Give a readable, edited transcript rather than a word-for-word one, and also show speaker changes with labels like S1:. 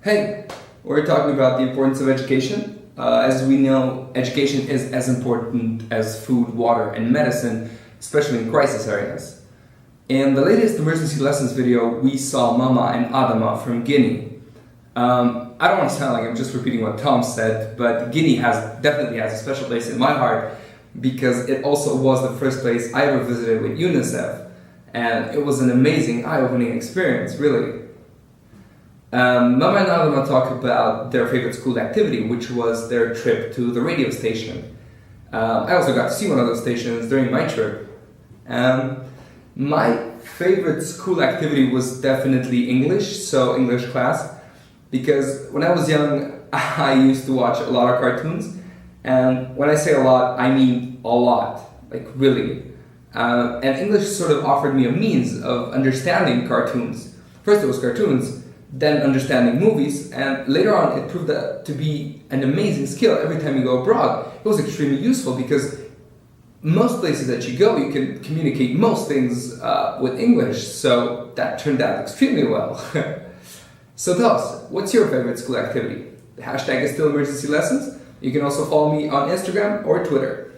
S1: Hey, we're talking about the importance of education. As we know, education is as important as food, water, and medicine, especially in crisis areas. In the latest emergency lessons video, we saw Mama and Adamah from Guinea. I don't want to sound like I'm just repeating what Tom said, but Guinea definitely has a special place in my heart because it also was the first place I ever visited with UNICEF, and it was an amazing, eye-opening experience, really. Mama and Adamah talk about their favorite school activity, which was their trip to the radio station. I also got to see one of those stations during my trip. My favorite school activity was definitely English, so English class, because when I was young, I used to watch a lot of cartoons, and when I say a lot, I mean a lot, like really. And English sort of offered me a means of understanding cartoons. First it was cartoons, then understanding movies, and later on it proved that to be an amazing skill every time you go abroad. It was extremely useful because most places that you go, you can communicate most things with English, so that turned out extremely well. So tell us, what's your favorite school activity? The hashtag is still emergency lessons. You can also follow me on Instagram or Twitter.